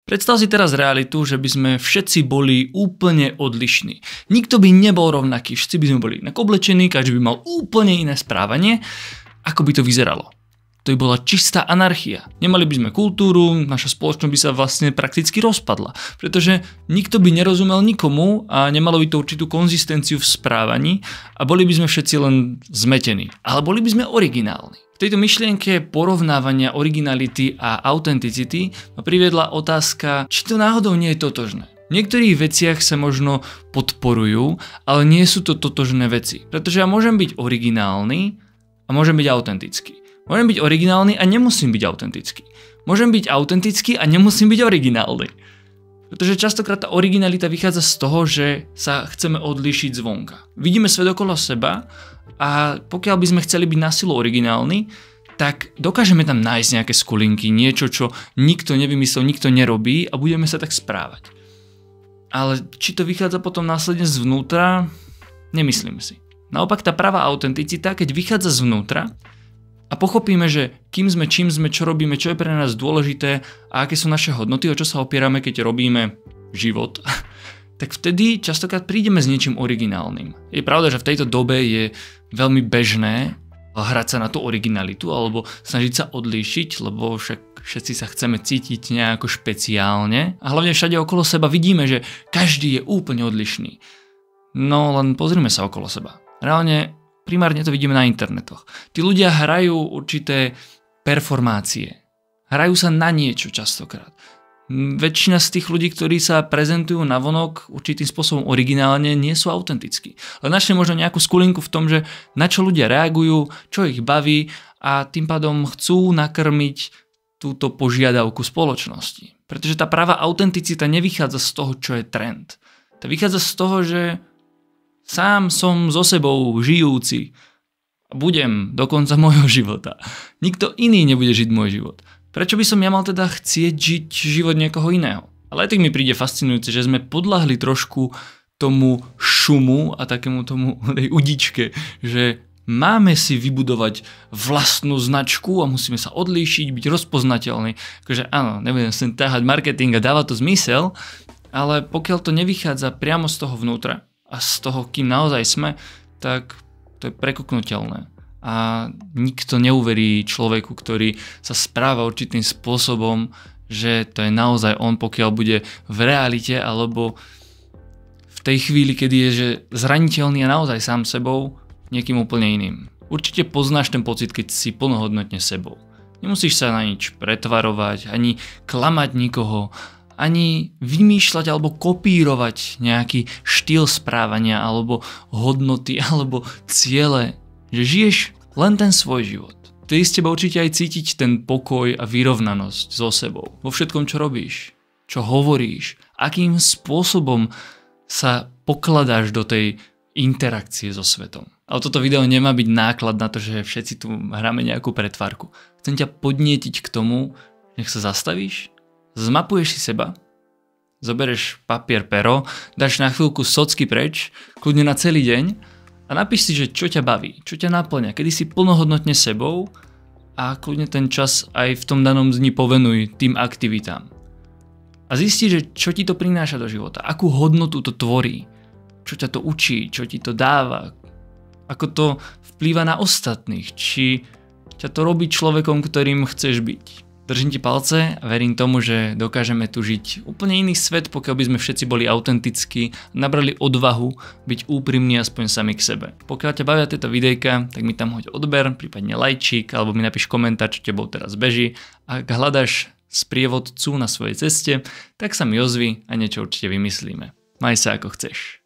Predstav si teraz realitu, že by sme všetci boli úplne odlišní. Nikto by nebol rovnaký, všetci by sme boli inak oblečení, každý by mal úplne iné správanie. Ako by to vyzeralo? To by bola čistá anarchia. Nemali by sme kultúru, naša spoločnosť by sa vlastne prakticky rozpadla. Pretože nikto by nerozumel nikomu a nemalo by to určitú konzistenciu v správaní a boli by sme všetci len zmetení. Ale boli by sme originálni. V tejto myšlienke porovnávania originality a autenticity ma priviedla otázka, či to náhodou nie je totožné. V niektorých veciach sa možno podporujú, ale nie sú to totožné veci. Pretože ja môžem byť originálny a môžem byť autentický. Môžem byť originálny a nemusím byť autentický. Môžem byť autentický a nemusím byť originálny. Pretože častokrát tá originalita vychádza z toho, že sa chceme odlíšiť zvonka. Vidíme svet okolo seba a pokiaľ by sme chceli byť na silu originálni, tak dokážeme tam nájsť nejaké skulinky, niečo, čo nikto nevymyslel, nikto nerobí a budeme sa tak správať. Ale či to vychádza potom následne zvnútra, nemyslím si. Naopak tá pravá autenticita, keď vychádza zvnútra a pochopíme, že kým sme, čím sme, čo robíme, čo je pre nás dôležité a aké sú naše hodnoty, o čo sa opierame, keď robíme život, tak vtedy častokrát prídeme s niečím originálnym. Je pravda, že v tejto dobe je veľmi bežné hrať sa na tú originalitu alebo snažiť sa odlíšiť, lebo však všetci sa chceme cítiť nejako špeciálne a hlavne všade okolo seba vidíme, že každý je úplne odlišný. No len pozrime sa okolo seba. Reálne primárne to vidíme na internetoch. Tí ľudia hrajú určité performácie. Hrajú sa na niečo častokrát. Väčšina z tých ľudí, ktorí sa prezentujú navonok určitým spôsobom originálne, nie sú autentickí. Len našli možno nejakú skulinku v tom, že na čo ľudia reagujú, čo ich baví a tým pádom chcú nakrmiť túto požiadavku spoločnosti. Pretože tá pravá autenticita nevychádza z toho, čo je trend. To vychádza z toho, že sám som so sebou žijúci a budem do konca môjho života. Nikto iný nebude žiť môj život. Prečo by som ja mal teda chcieť žiť život niekoho iného? Ale aj tak mi príde fascinujúce, že sme podľahli trošku tomu šumu a takému tomu tej udičke, že máme si vybudovať vlastnú značku a musíme sa odlíšiť, byť rozpoznateľný. Takže áno, nebudem sem ťahať marketing a dáva to zmysel, ale pokiaľ to nevychádza priamo z toho vnútra a z toho, kým naozaj sme, tak to je prekuknutelné. A nikto neuverí človeku, ktorý sa správa určitým spôsobom, že to je naozaj on, pokiaľ bude v realite alebo v tej chvíli, kedy je že zraniteľný a naozaj sám sebou, niekým úplne iným. Určite poznáš ten pocit, keď si plnohodnotne sebou. Nemusíš sa na nič pretvarovať, ani klamať nikoho, ani vymýšľať alebo kopírovať nejaký štýl správania alebo hodnoty alebo ciele. Že žiješ len ten svoj život. Ty z teba určite aj cítiť ten pokoj a vyrovnanosť so sebou. Vo všetkom, čo robíš, čo hovoríš, akým spôsobom sa pokladáš do tej interakcie so svetom. Ale toto video nemá byť náklad na to, že všetci tu hráme nejakú pretvárku. Chcem ťa podnietiť k tomu, nech sa zastavíš, zmapuješ si seba, zoberieš papier, pero, dáš na chvíľku socky preč, kľudne na celý deň, a napíš si, že čo ťa baví, čo ťa naplňa, kedy si plnohodnotne sebou a kľudne ten čas aj v tom danom dni povenuj tým aktivitám. A zisti, že čo ti to prináša do života, akú hodnotu to tvorí, čo ťa to učí, čo ti to dáva, ako to vplýva na ostatných, či ťa to robí človekom, ktorým chceš byť. Držím ti palce a verím tomu, že dokážeme tu žiť úplne iný svet, pokiaľ by sme všetci boli autentickí, nabrali odvahu byť úprimní aspoň sami k sebe. Pokiaľ ťa bavia tieto videjka, tak mi tam hoď odber, prípadne lajčík, alebo mi napíš komentár, čo tebou teraz beží. Ak hľadáš sprievodcu na svojej ceste, tak sa mi ozvi a niečo určite vymyslíme. Maj sa ako chceš.